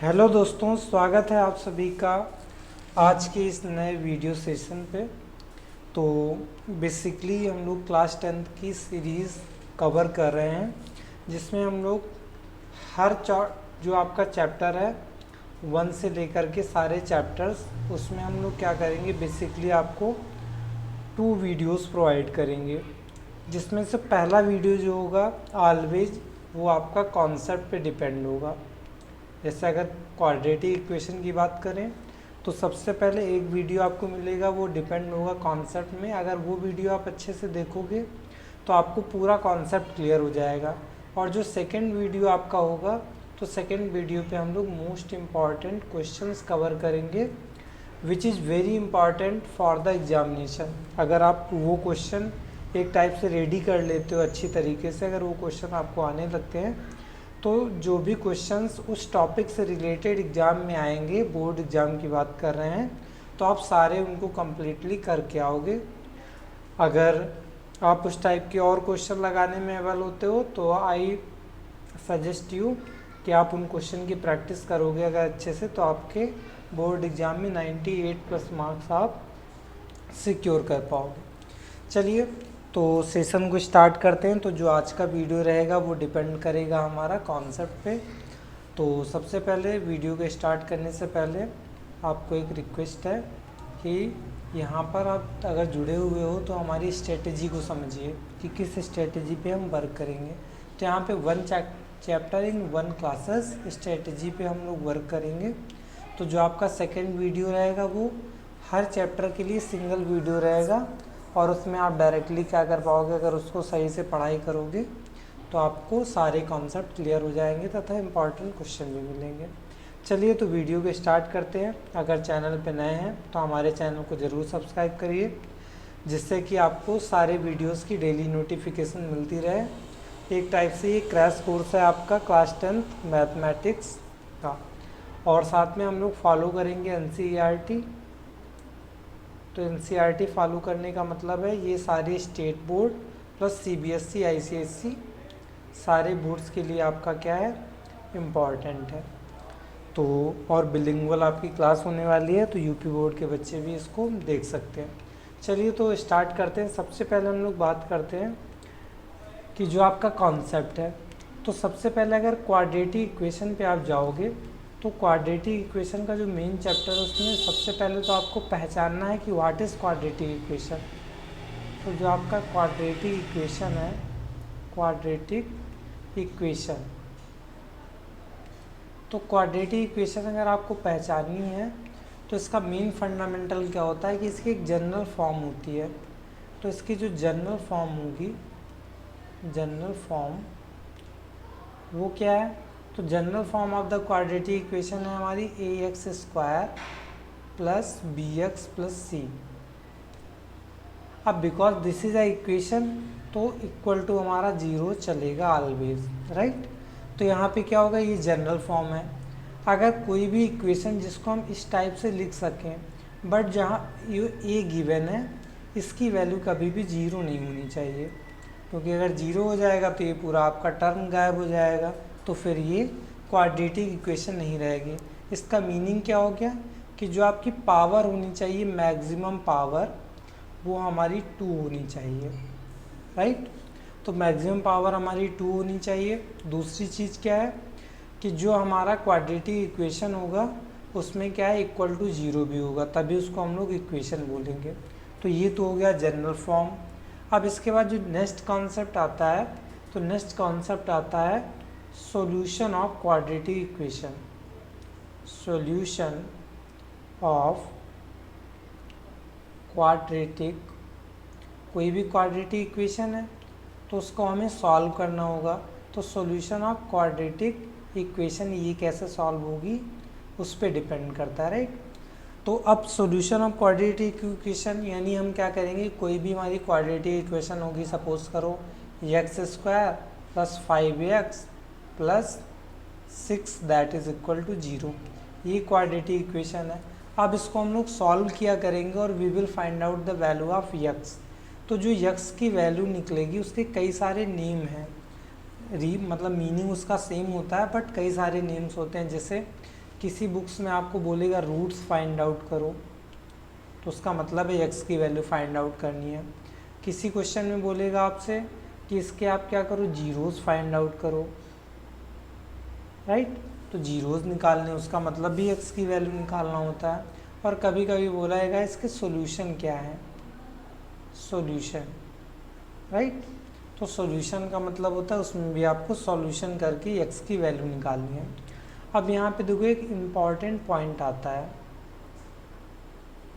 Hello दोस्तों, स्वागत है आप सभी का आज के इस नए वीडियो सेशन पे। तो बेसिकली हम लोग क्लास 10th की सीरीज़ कवर कर रहे हैं, जिसमें हम लोग हर जो आपका चैप्टर है 1 से लेकर के सारे चैप्टर्स, उसमें हम लोग क्या करेंगे, बेसिकली आपको 2 वीडियोस प्रोवाइड करेंगे। जिसमें से पहला वीडियो जो होगा ऑलवेज वो आपका कॉन्सेप्ट पे डिपेंड होगा। जैसे अगर क्वाड्रेटिक इक्वेशन की बात करें तो सबसे पहले एक वीडियो आपको मिलेगा, वो डिपेंड होगा कॉन्सेप्ट में। अगर वो वीडियो आप अच्छे से देखोगे तो आपको पूरा कॉन्सेप्ट क्लियर हो जाएगा। और जो सेकंड वीडियो आपका होगा, तो सेकंड वीडियो पे हम लोग मोस्ट इम्पॉर्टेंट क्वेश्चंस कवर करेंगे, which is very important for the examination. अगर आप वो क्वेश्चन एक टाइप से रेडी कर लेते हो अच्छी तरीके से, अगर वो क्वेश्चन आपको आने लगते हैं, तो जो भी क्वेश्चंस उस टॉपिक से रिलेटेड एग्ज़ाम में आएंगे, बोर्ड एग्ज़ाम की बात कर रहे हैं, तो आप सारे उनको कम्प्लीटली करके आओगे। अगर आप उस टाइप के और क्वेश्चन लगाने में एबल होते हो तो आई सजेस्ट यू कि आप उन क्वेश्चन की प्रैक्टिस करोगे अगर अच्छे से, तो आपके बोर्ड एग्ज़ाम में 98+ मार्क्स आप सिक्योर कर पाओगे। चलिए तो सेशन को स्टार्ट करते हैं। तो जो आज का वीडियो रहेगा वो डिपेंड करेगा हमारा कॉन्सेप्ट पे। तो सबसे पहले वीडियो को स्टार्ट करने से पहले आपको एक रिक्वेस्ट है कि यहाँ पर आप अगर जुड़े हुए हो तो हमारी स्ट्रेटजी को समझिए कि किस स्ट्रेटजी पे हम वर्क करेंगे। तो यहाँ पे 1 चैप्टर इन 1 क्लासेस स्ट्रेटजी पे हम लोग वर्क करेंगे। तो जो आपका सेकेंड वीडियो रहेगा वो हर चैप्टर के लिए सिंगल वीडियो रहेगा, और उसमें आप डायरेक्टली क्या कर पाओगे, अगर उसको सही से पढ़ाई करोगे तो आपको सारे कॉन्सेप्ट क्लियर हो जाएंगे तथा इम्पॉर्टेंट क्वेश्चन भी मिलेंगे। चलिए तो वीडियो को स्टार्ट करते हैं। अगर चैनल पे नए हैं तो हमारे चैनल को ज़रूर सब्सक्राइब करिए, जिससे कि आपको सारे वीडियोस की डेली नोटिफिकेशन मिलती रहे। एक टाइप से ये क्रैश कोर्स है आपका क्लास 10th मैथमेटिक्स का, और साथ में हम लोग फॉलो करेंगे NCERT। तो NCERT फॉलो करने का मतलब है ये सारे state board plus CBSE ICSE सारे बोर्ड्स के लिए आपका क्या है, इम्पॉर्टेंट है। तो और बिलिंगुअल आपकी क्लास होने वाली है, तो यूपी बोर्ड के बच्चे भी इसको देख सकते हैं। चलिए तो स्टार्ट करते हैं। सबसे पहले हम लोग बात करते हैं कि जो आपका कॉन्सेप्ट है, तो सबसे पहले अगर क्वाड्रेटिक इक्वेशन पे आप जाओगे तो क्वाड्रेटिक इक्वेशन का जो मेन चैप्टर है उसमें सबसे पहले तो आपको पहचानना है कि व्हाट इज़ क्वाड्रेटिक इक्वेशन। तो जो आपका क्वाड्रेटिक इक्वेशन है, क्वाड्रेटिक इक्वेशन, तो क्वाड्रेटिक इक्वेशन अगर आपको पहचाननी है तो इसका मेन फंडामेंटल क्या होता है कि इसकी एक जनरल फॉर्म होती है। तो इसकी जो जनरल फॉर्म होगी, जनरल फॉर्म वो क्या है, तो general form of the quadratic equation है हमारी ax² plus bx plus c। अब because this is a equation तो इक्वल टू हमारा 0 चलेगा ऑलवेज, राइट। तो यहाँ पे क्या होगा, ये जनरल फॉर्म है। अगर कोई भी इक्वेशन जिसको हम इस टाइप से लिख सकें, बट जहाँ ये a गिवन है, इसकी वैल्यू कभी भी 0 नहीं होनी चाहिए, क्योंकि अगर 0 हो जाएगा तो ये पूरा आपका टर्म गायब हो जाएगा, तो फिर ये क्वाड्रेटिक इक्वेशन नहीं रहेगी। इसका मीनिंग क्या हो गया कि जो आपकी पावर होनी चाहिए, मैक्सिमम पावर, वो हमारी 2 होनी चाहिए, राइट। तो मैक्सिमम पावर हमारी 2 होनी चाहिए। दूसरी चीज़ क्या है कि जो हमारा क्वाड्रेटिक इक्वेशन होगा उसमें क्या है, इक्वल टू 0 भी होगा, तभी उसको हम लोग इक्वेशन बोलेंगे। तो ये तो हो गया जनरल फॉर्म। अब इसके बाद जो नेक्स्ट कॉन्सेप्ट आता है, तो नेक्स्ट कॉन्सेप्ट आता है solution of quadratic equation. Solution of quadratic, कोई भी क्वाड्रेटिक इक्वेशन है तो उसको हमें सॉल्व करना होगा। तो सॉल्यूशन ऑफ क्वाड्रेटिक इक्वेशन ये कैसे सॉल्व होगी उस पर डिपेंड करता है, राइट। तो अब सॉल्यूशन ऑफ क्वाड्रेटिक इक्वेशन यानी हम क्या करेंगे, कोई भी हमारी क्वाड्रेटिक इक्वेशन होगी, सपोज करो x² plus 5x plus 6 that is equal to 0, ये क्वाड्रेटिक इक्वेशन है। अब इसको हम लोग सॉल्व किया करेंगे और we will find out the value of x। तो जो x की वैल्यू निकलेगी उसके कई सारे नेम हैं, मतलब मीनिंग उसका सेम होता है बट कई सारे नेम्स होते हैं, जैसे किसी बुक्स में आपको बोलेगा रूट्स फाइंड आउट करो, तो उसका मतलब है एक्स की वैल्यू फाइंड आउट करनी है। किसी क्वेश्चन में बोलेगा आपसे कि इसके आप क्या करो, जीरोस फाइंड आउट करो, राइट। तो जीरोस निकालने, उसका मतलब भी एक्स की वैल्यू निकालना होता है। और कभी कभी बोलाएगा इसके सॉल्यूशन क्या है, सॉल्यूशन, राइट। तो सॉल्यूशन का मतलब होता है उसमें भी आपको सॉल्यूशन करके एक्स की वैल्यू निकालनी है। अब यहाँ पे देखो एक इम्पॉर्टेंट पॉइंट आता है,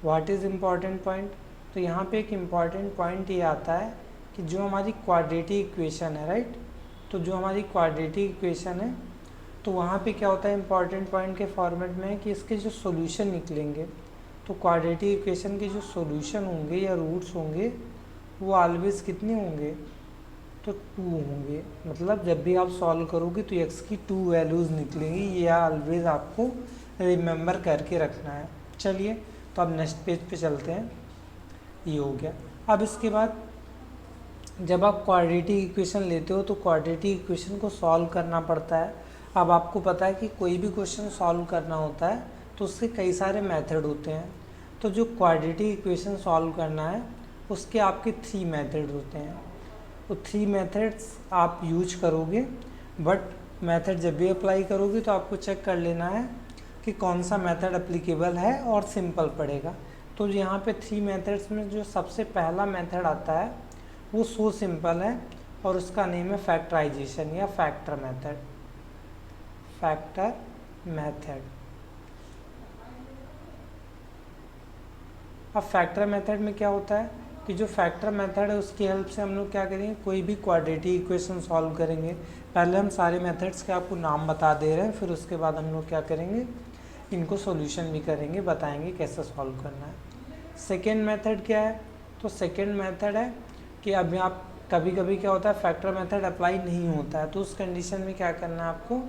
व्हाट इज़ इम्पॉर्टेंट पॉइंट। तो यहाँ पे एक इम्पॉर्टेंट पॉइंट ये आता है कि जो हमारी क्वाड्रेटिक इक्वेशन है, राइट, तो जो हमारी क्वाड्रेटिक इक्वेशन है, तो वहाँ पे क्या होता है इम्पॉर्टेंट पॉइंट के फॉर्मेट में कि इसके जो सॉल्यूशन निकलेंगे, तो क्वाड्रेटिक इक्वेशन के जो सॉल्यूशन होंगे या रूट्स होंगे वो ऑलवेज कितने होंगे, तो 2 होंगे। मतलब जब भी आप सॉल्व करोगे तो एक्स की 2 वैल्यूज़ निकलेंगी, ये ऑलवेज आपको रिमेंबर करके रखना है। चलिए तो अब नेक्स्ट पेज पे चलते हैं, ये हो गया। अब इसके बाद जब आप क्वाड्रेटिक इक्वेशन लेते हो तो क्वाड्रेटिक इक्वेशन को सॉल्व करना पड़ता है। अब आपको पता है कि कोई भी क्वेश्चन सॉल्व करना होता है तो उसके कई सारे मेथड होते हैं। तो जो क्वाड्रेटिक इक्वेशन सॉल्व करना है उसके आपके 3 मेथड होते हैं। तो 3 मेथड्स आप यूज करोगे, बट मेथड जब भी अप्लाई करोगे तो आपको चेक कर लेना है कि कौन सा मेथड एप्लीकेबल है और सिंपल पड़ेगा। तो यहाँ पे 3 मेथड्स में जो सबसे पहला मेथड आता है वो सो सिंपल है और उसका नेम है फैक्टराइजेशन या फैक्टर मेथड, फैक्टर मेथड। अब फैक्टर मेथड में क्या होता है कि जो फैक्टर मेथड है उसकी हेल्प से हम लोग क्या करेंगे, कोई भी क्वाड्रेटिक इक्वेशन सॉल्व करेंगे। पहले हम सारे मेथड्स के आपको नाम बता दे रहे हैं, फिर उसके बाद हम लोग क्या करेंगे, इनको सॉल्यूशन भी करेंगे, बताएंगे कैसे सॉल्व करना है। सेकेंड मेथड क्या है, तो सेकेंड मेथड है कि अभी आप कभी कभी क्या होता है फैक्टर मेथड अप्लाई नहीं होता है, तो उस कंडीशन में क्या करना है आपको,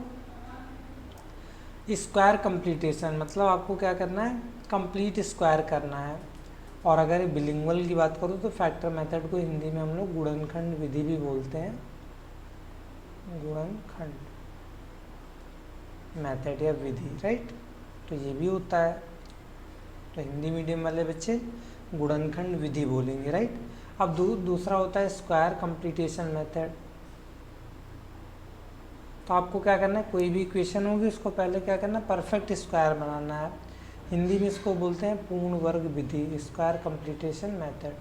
स्क्वायर कंप्लीटेशन, मतलब आपको क्या करना है, कंप्लीट स्क्वायर करना है। और अगर बिलिंगुअल की बात करूँ तो फैक्टर मेथड को हिंदी में हम लोग गुणनखंड विधि भी बोलते हैं, गुणनखंड मेथड या विधि, राइट। तो ये भी होता है, तो हिंदी मीडियम वाले बच्चे गुणनखंड विधि बोलेंगे, राइट। अब दूसरा होता है स्क्वायर कंप्लीटेशन मेथड। तो आपको क्या करना है, कोई भी इक्वेशन होगी उसको पहले क्या करना है, परफेक्ट स्क्वायर बनाना है। हिंदी में इसको बोलते हैं पूर्ण वर्ग विधि, स्क्वायर कंप्लीटेशन मेथड।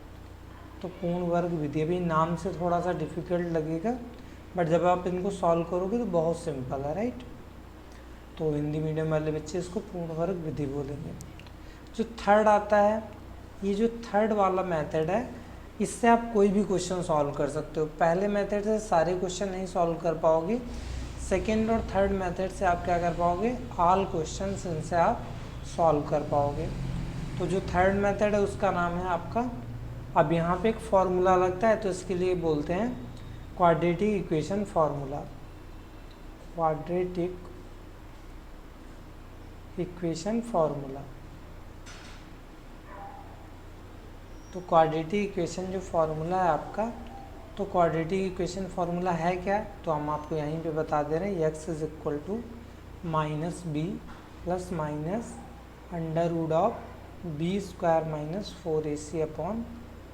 तो पूर्ण वर्ग विधि, अभी नाम से थोड़ा सा डिफिकल्ट लगेगा, बट जब आप इनको सॉल्व करोगे तो बहुत सिंपल है, राइट। तो हिंदी मीडियम वाले बच्चे इसको पूर्ण वर्ग विधि बोलेंगे। जो थर्ड आता है, ये जो थर्ड वाला मेथड है, इससे आप कोई भी क्वेश्चन सॉल्व कर सकते हो। पहले मेथड से सारे क्वेश्चन नहीं सॉल्व कर पाओगे, सेकेंड और थर्ड मेथड से आप क्या कर पाओगे, ऑल क्वेश्चंस इनसे आप सॉल्व कर पाओगे। तो जो थर्ड मेथड है उसका नाम है आपका, अब यहाँ पे एक फॉर्मूला लगता है तो इसके लिए बोलते हैं quadratic equation formula, quadratic equation formula. तो क्वाड्रेटिक इक्वेशन जो फार्मूला है आपका, तो क्वाड्रेटिक इक्वेशन फार्मूला है क्या, तो हम आपको यहीं पे बता दे रहे हैं, x is equal to minus b plus minus under root of b square minus 4ac upon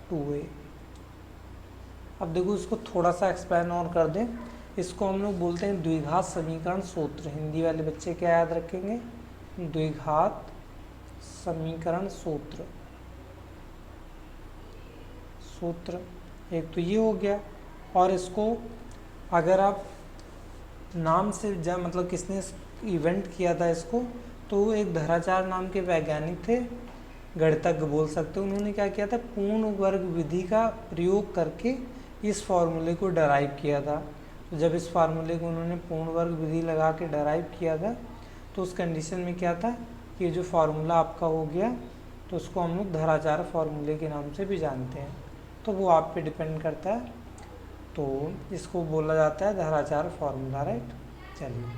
2a। अब देखो इसको थोड़ा सा एक्सप्लेन और कर दें, इसको हम लोग बोलते हैं द्विघात समीकरण सूत्र। हिंदी वाले बच्चे क्या याद रखेंगे, द्विघात समीकरण सूत्र। सूत्र एक तो ये हो गया, और इसको अगर आप नाम से मतलब किसने इवेंट किया था इसको, तो एक धराचार नाम के वैज्ञानिक थे, गणितज्ञ बोल सकते हो। उन्होंने क्या किया था, पूर्ण वर्ग विधि का प्रयोग करके इस फार्मूले को डराइव किया था। तो जब इस फार्मूले को उन्होंने पूर्ण वर्ग विधि लगा के डराइव किया था, तो उस कंडीशन में क्या था कि जो फार्मूला आपका हो गया, तो उसको हम लोग धराचार फार्मूले के नाम से भी जानते हैं। तो वो आप पे डिपेंड करता है, तो इसको बोला जाता है धराचार फार्मूला, राइट। चलिए,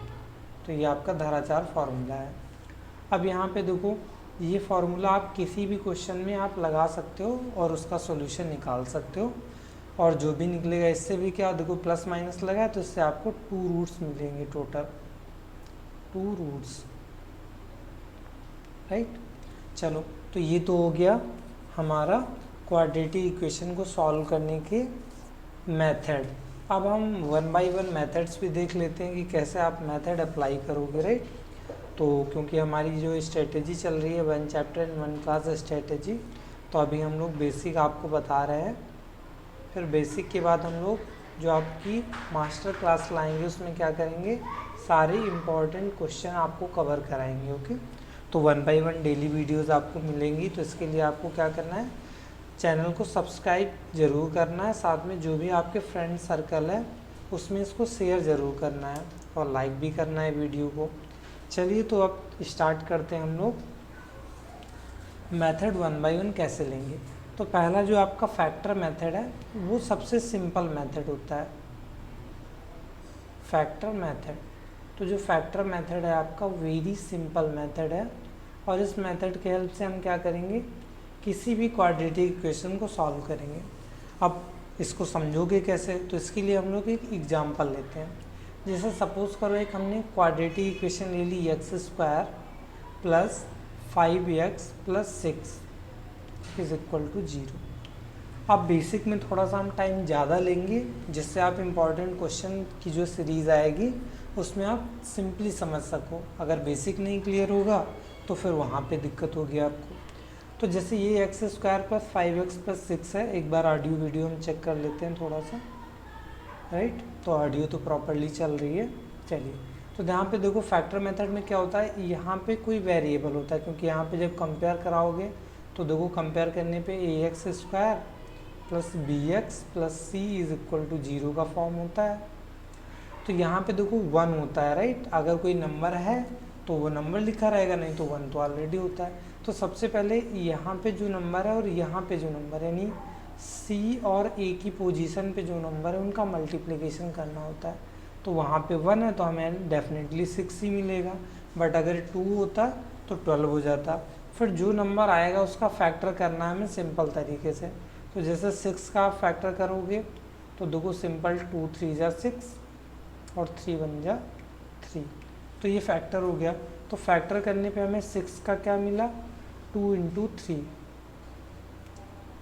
तो ये आपका धराचार फार्मूला है। अब यहाँ पे देखो, ये फार्मूला आप किसी भी क्वेश्चन में आप लगा सकते हो और उसका सॉल्यूशन निकाल सकते हो, और जो भी निकलेगा इससे भी क्या, देखो प्लस माइनस लगा है तो इससे आपको 2 रूट्स मिलेंगे, टोटल 2 रूट्स। राइट। चलो, तो ये तो हो गया हमारा क्वाड्रेटिक इक्वेशन को सॉल्व करने के मेथड। अब हम वन बाय वन मेथड्स भी देख लेते हैं कि कैसे आप मेथड अप्लाई करोगे, राइट। तो क्योंकि हमारी जो स्ट्रेटेजी चल रही है one chapter and one class strategy, तो अभी हम लोग बेसिक आपको बता रहे हैं। फिर बेसिक के बाद हम लोग जो आपकी मास्टर क्लास लाएंगे उसमें क्या करेंगे, सारे इम्पॉर्टेंट क्वेश्चन आपको कवर कराएंगे। ओके, तो one by one daily videos आपको मिलेंगी। तो इसके लिए आपको क्या करना है, चैनल को सब्सक्राइब ज़रूर करना है, साथ में जो भी आपके फ्रेंड सर्कल है उसमें इसको शेयर ज़रूर करना है और लाइक भी करना है वीडियो को। चलिए, तो अब स्टार्ट करते हैं हम लोग मेथड वन बाय वन कैसे लेंगे। तो पहला जो आपका फैक्टर मेथड है वो सबसे सिंपल मेथड होता है, फैक्टर मेथड। तो जो फैक्टर मेथड है आपका वेरी सिंपल मेथड है, और इस मेथड के हेल्प से हम क्या करेंगे, किसी भी क्वाड्रेटिक इक्वेशन को सॉल्व करेंगे। अब इसको समझोगे कैसे, तो इसके लिए हम लोग एक एग्जांपल लेते हैं। जैसे सपोज करो एक हमने क्वाड्रेटिक इक्वेशन ले ली x² plus 5x plus 6 is equal to 0। अब बेसिक में थोड़ा सा हम टाइम ज़्यादा लेंगे, जिससे आप इम्पॉर्टेंट क्वेश्चन की जो सीरीज़ आएगी उसमें आप सिंपली समझ सको। अगर बेसिक नहीं क्लियर होगा तो फिर वहाँ पे दिक्कत होगी आपको। तो जैसे ये x² प्लस 5x प्लस 6 है, एक बार ऑडियो वीडियो हम चेक कर लेते हैं थोड़ा सा, राइट। तो ऑडियो तो प्रॉपरली चल रही है। चलिए, तो यहाँ पे देखो फैक्टर मेथड में क्या होता है, यहाँ पे कोई वेरिएबल होता है, क्योंकि यहाँ पे जब कंपेयर कराओगे तो देखो कंपेयर करने पे ax² plus bx plus c is equal to 0 का फॉर्म होता है। तो यहाँ पे देखो 1 होता है, राइट। अगर कोई नंबर है तो वो नंबर लिखा रहेगा, नहीं तो 1 तो ऑलरेडी होता है। तो सबसे पहले यहाँ पे जो नंबर है और यहाँ पे जो नंबर है, यानी c और a की पोजीशन पे जो नंबर है उनका मल्टीप्लिकेशन करना होता है। तो वहाँ पे 1 है तो हमें डेफिनेटली 6 ही मिलेगा, बट अगर 2 होता तो 12 हो जाता। फिर जो नंबर आएगा उसका फैक्टर करना है हमें सिंपल तरीके से। तो जैसे 6 का आप फैक्टर करोगे तो देखो सिंपल 2 3 जा 6 और 3 1 जा 3, तो ये फैक्टर हो गया। तो फैक्टर करने पे हमें 6 का क्या मिला, 2 इंटू 3।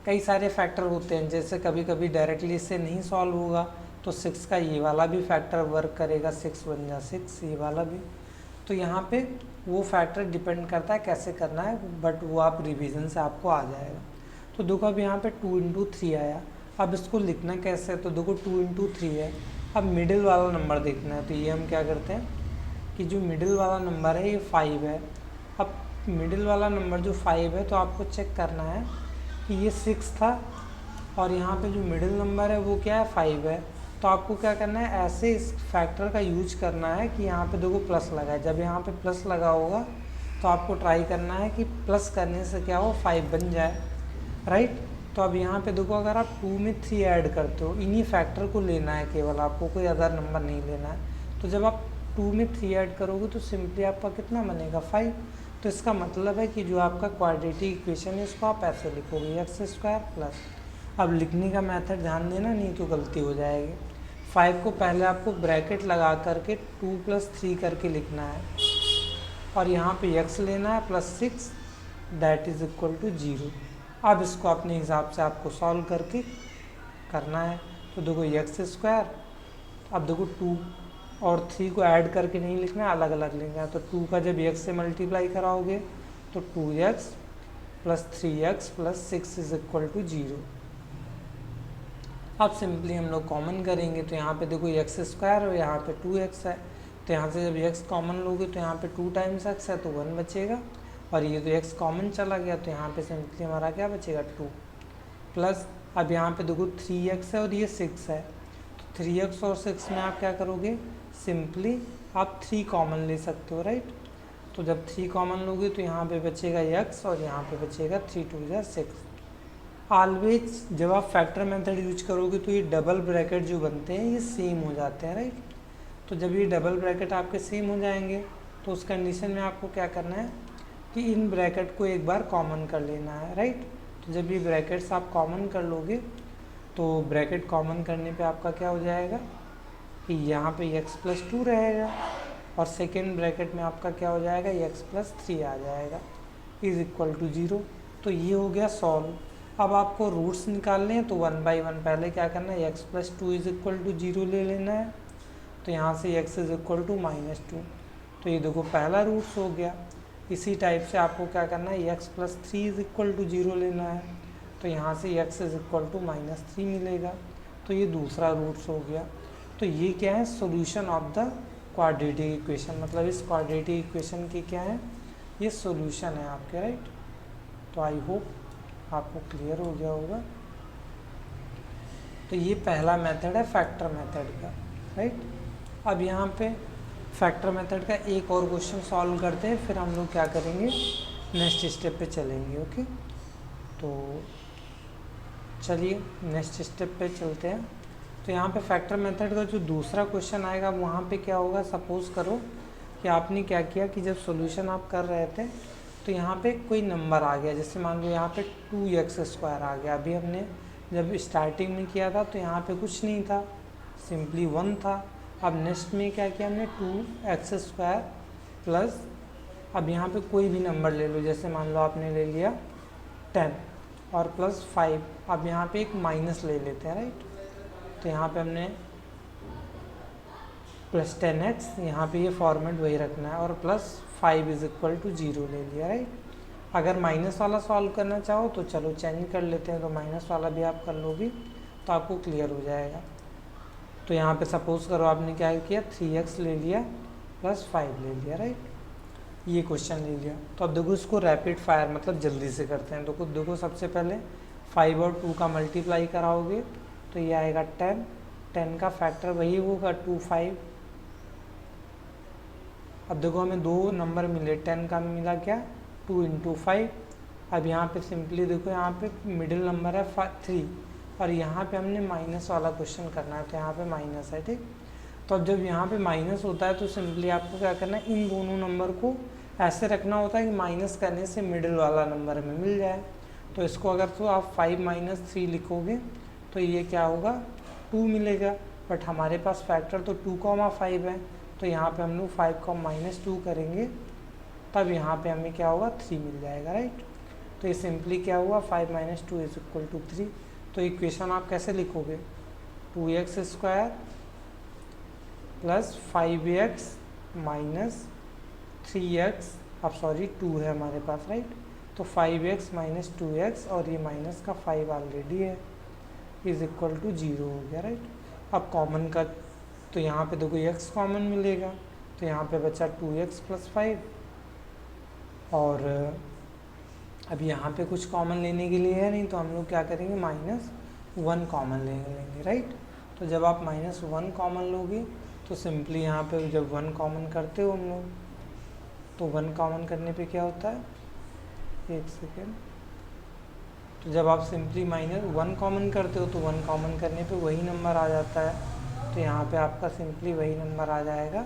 कई सारे फैक्टर होते हैं, जैसे कभी कभी डायरेक्टली इससे नहीं सॉल्व होगा तो 6 का ये वाला भी फैक्टर वर्क करेगा, 6 1 जा 6, ये वाला भी। तो यहाँ पे वो फैक्टर डिपेंड करता है कैसे करना है, बट वो आप रिवीजन से आपको आ जाएगा। तो देखो अब यहाँ पे 2 इंटू 3 आया। अब इसको लिखना कैसे है, तो देखो 2 इंटू 3 है। अब मिडिल वाला नंबर देखना है, तो ये हम क्या करते हैं कि जो मिडिल वाला नंबर है ये 5 है। अब मिडिल वाला नंबर जो 5 है तो आपको चेक करना है कि ये 6 था और यहाँ पे जो मिडिल नंबर है वो क्या है, 5 है। तो आपको क्या करना है, ऐसे इस फैक्टर का यूज करना है कि यहाँ पे देखो प्लस लगा है। जब यहाँ पे प्लस लगा होगा तो आपको ट्राई करना है कि प्लस करने से क्या हो, 5 बन जाए, राइट। तो अब यहाँ पे देखो अगर आप 2 में 3 ऐड करते हो, इन्हीं फैक्टर को लेना है केवल, आपको कोई अदर नंबर नहीं लेना है। तो जब आप 2 में 3 ऐड करोगे तो सिंपली आपका कितना बनेगा, 5। तो इसका मतलब है कि जो आपका क्वाड्रेटिक इक्वेशन है इसको आप ऐसे लिखोगे x² प्लस, अब लिखने का मेथड ध्यान देना नहीं तो गलती हो जाएगी। 5 को पहले आपको ब्रैकेट लगा करके 2 + 3 करके लिखना है, और यहाँ पे x लेना है plus 6 that is equal to 0। अब इसको अपने हिसाब से आपको सॉल्व करके करना है। तो देखो x², अब देखो 2 और 3 को ऐड करके नहीं लिखना है, अलग अलग लिखना है। तो 2 का जब x से मल्टीप्लाई कराओगे तो 2x plus 3x plus 6 is equal to 0। अब सिंपली हम लोग कॉमन करेंगे, तो यहाँ पे देखो x² और यहाँ पे 2x है। तो यहाँ से जब x कॉमन लोगे तो यहाँ पे 2 टाइम्स x है तो 1 बचेगा, और ये तो x कॉमन चला गया तो यहाँ पे सिंपली हमारा क्या बचेगा, 2 प्लस, अब यहाँ पे देखो 3x है और ये 6 है। तो 3x और 6 में आप क्या करोगे, सिंपली आप 3 कॉमन ले सकते हो, राइट। तो जब 3 कॉमन लोगे तो यहाँ पे बचेगा x और यहाँ पे बचेगा 3 2 जा 6। ऑलवेज जब आप फैक्टर मेथड यूज करोगे तो ये डबल ब्रैकेट जो बनते हैं ये सेम हो जाते हैं, राइट। तो जब ये डबल ब्रैकेट आपके सेम हो जाएंगे तो उस कंडीशन में आपको क्या करना है कि इन ब्रैकेट को एक बार कॉमन कर लेना है, राइट। तो जब ये ब्रैकेट्स आप कॉमन कर लोगे तो ब्रैकेट कॉमन करने पे आपका क्या हो जाएगा कि यहाँ पे x + 2 रहेगा, और सेकेंड ब्रैकेट में आपका क्या हो जाएगा, x + 3 आ जाएगा। Is equal to 0। तो ये हो गया सॉल्व। अब आपको रूट्स निकालने हैं तो 1 बाई 1 पहले क्या करना है, x plus 2 is equal to 0 ले लेना है। तो यहाँ से x इज इक्वल टू -2, तो ये देखो पहला रूट्स हो गया। इसी टाइप से आपको क्या करना है, x plus 3 is equal to 0 लेना है। तो यहाँ से x इज इक्वल टू -3 मिलेगा। तो ये दूसरा रूट्स हो गया। तो ये क्या है, solution of the quadratic equation, मतलब इस क्वाड्रेटिक इक्वेशन की क्या है, ये सॉल्यूशन है आपके, राइट। तो आई होप आपको क्लियर हो गया होगा। तो ये पहला मेथड है फैक्टर मेथड का, राइट। अब यहाँ पे फैक्टर मेथड का एक और क्वेश्चन सॉल्व करते हैं, फिर हम लोग क्या करेंगे, नेक्स्ट स्टेप पे चलेंगे। ओके, तो चलिए नेक्स्ट स्टेप पे चलते हैं। तो यहाँ पे फैक्टर मेथड का जो दूसरा क्वेश्चन आएगा वहाँ पे क्या होगा, सपोज करो कि आपने क्या किया कि जब सॉल्यूशन आप कर रहे थे तो यहाँ पे कोई नंबर आ गया, जैसे मान लो यहाँ पे 2x² आ गया। अभी हमने जब स्टार्टिंग में किया था तो यहाँ पे कुछ नहीं था, सिंपली 1 था। अब नेक्स्ट में क्या किया हमने, 2x² प्लस, अब यहाँ पे कोई भी नंबर ले लो, जैसे मान लो आपने ले लिया 10 और प्लस 5। अब यहाँ पे एक माइनस ले लेते हैं, राइट। तो यहाँ पे हमने प्लस 10x, यहाँ पे ये फॉर्मेट वही रखना है, और प्लस 5 इज इक्वल टू 0 ले लिया, राइट। अगर माइनस वाला सॉल्व करना चाहो तो चलो चेंज कर लेते हैं, तो माइनस वाला भी आप कर लोगे तो आपको क्लियर हो जाएगा। तो यहाँ पे सपोज करो आपने क्या किया, 3x ले लिया प्लस 5 ले लिया, राइट। ये क्वेश्चन ले लिया। तो अब देखो इसको रैपिड फायर मतलब जल्दी से करते हैं। तो खुद देखो, सबसे पहले 5 और 2 का मल्टीप्लाई कराओगे तो ये आएगा 10, 10 का फैक्टर वही होगा 2, 5। अब देखो हमें दो नंबर मिले, 10 का मिला क्या, 2 × 5। अब यहाँ पे सिंपली देखो, यहाँ पे मिडिल नंबर है 3 और यहाँ पे हमने माइनस वाला क्वेश्चन करना है, तो यहाँ पे माइनस है, ठीक। तो अब जब यहाँ पे माइनस होता है तो सिंपली आपको क्या करना है, इन दोनों नंबर को ऐसे रखना होता है कि माइनस करने से मिडिल वाला नंबर हमें मिल जाए। तो इसको अगर तो आप 5 - 3 लिखोगे तो ये क्या होगा, 2 मिलेगा। बट हमारे पास फैक्टर तो 2,5 है, तो यहाँ पे हम लोग 5 को -2 करेंगे, तब यहाँ पे हमें क्या होगा, 3 मिल जाएगा, राइट। तो ये सिंपली क्या हुआ, 5 - 2 इज इक्वल टू 3। तो इक्वेशन आप कैसे लिखोगे, 2x² plus 5x minus 3x, अब सॉरी 2 है हमारे पास, राइट। तो 5x - 2x और ये माइनस का 5 ऑलरेडी है, इज इक्वल टू 0 हो गया, राइट। अब कॉमन का, तो यहाँ पे देखो x कॉमन मिलेगा, तो यहाँ पे बचा 2x प्लस 5, और अब यहाँ पे कुछ कॉमन लेने के लिए है नहीं, तो हम लोग क्या करेंगे, -1 कॉमन ले लेंगे, राइट। तो जब आप -1 कॉमन लोगे तो सिंपली यहाँ पे जब 1 कॉमन करते हो हम लोग, तो 1 कॉमन करने पे क्या होता है, एक सेकेंड। तो जब आप सिंपली -1 कॉमन करते हो तो 1 कॉमन करने पे वही नंबर आ जाता है। तो यहाँ पे आपका सिंपली वही नंबर आ जाएगा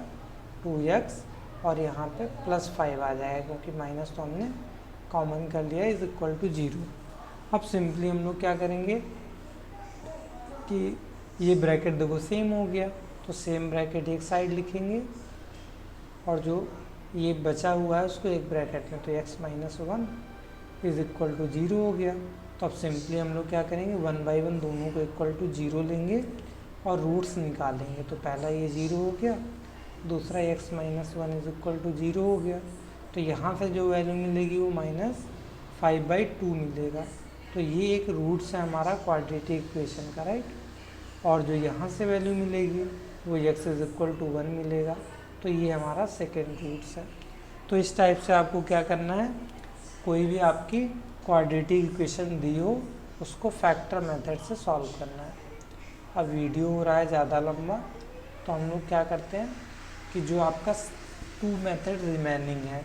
2x, और यहाँ पे प्लस 5 आ जाएगा, क्योंकि माइनस तो हमने कॉमन कर लिया, इज इक्वल टू 0। अब सिंपली हम लोग क्या करेंगे कि ये ब्रैकेट देखो सेम हो गया, तो सेम ब्रैकेट एक साइड लिखेंगे, और जो ये बचा हुआ है उसको एक ब्रैकेट में, तो x - 1 इज इक्वल टू 0 हो गया। तो अब सिंपली हम लोग क्या करेंगे, 1/1 दोनों को इक्वल टू 0 लेंगे और रूट्स निकालेंगे। तो पहला ये 0 हो गया, दूसरा x - 1 इज इक्वल टू 0 हो गया। तो यहाँ से जो वैल्यू मिलेगी वो -5/2 मिलेगा। तो ये एक रूट्स है हमारा क्वाड्रेटिक इक्वेशन का, राइट। और जो यहाँ से वैल्यू मिलेगी वो x इज इक्वल टू 1 मिलेगा। तो ये हमारा सेकेंड रूट्स है। तो इस टाइप से आपको क्या करना है, कोई भी आपकी क्वाड्रेटिक इक्वेशन दी हो उसको फैक्टर मेथड से सॉल्व करना है। अब वीडियो हो रहा है ज़्यादा लंबा, तो हम लोग क्या करते हैं कि जो आपका 2 मेथड रिमेनिंग है,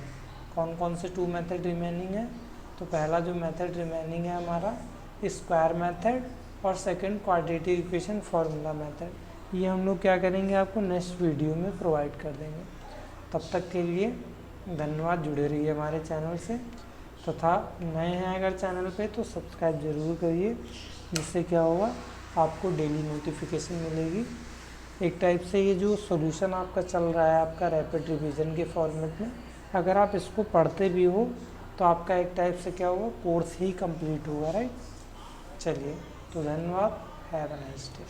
कौन कौन से 2 मेथड रिमेनिंग है, तो पहला जो मेथड रिमेनिंग है हमारा स्क्वायर मेथड, और second quadratic equation formula method. ये हम लोग क्या करेंगे, आपको नेक्स्ट वीडियो में प्रोवाइड कर देंगे। तब तक के लिए धन्यवाद, जुड़े रहिए हमारे चैनल से, तथा नए हैं अगर चैनल पे तो सब्सक्राइब ज़रूर करिए, जिससे क्या होगा, आपको डेली नोटिफिकेशन मिलेगी। एक टाइप से ये जो सॉल्यूशन आपका चल रहा है आपका रैपिड रिवीजन के फॉर्मेट में, अगर आप इसको पढ़ते भी हो तो आपका एक टाइप से क्या होगा, कोर्स ही कंप्लीट होगा, राइट। चलिए, तो धन्यवाद, हैव अ नाइस डे।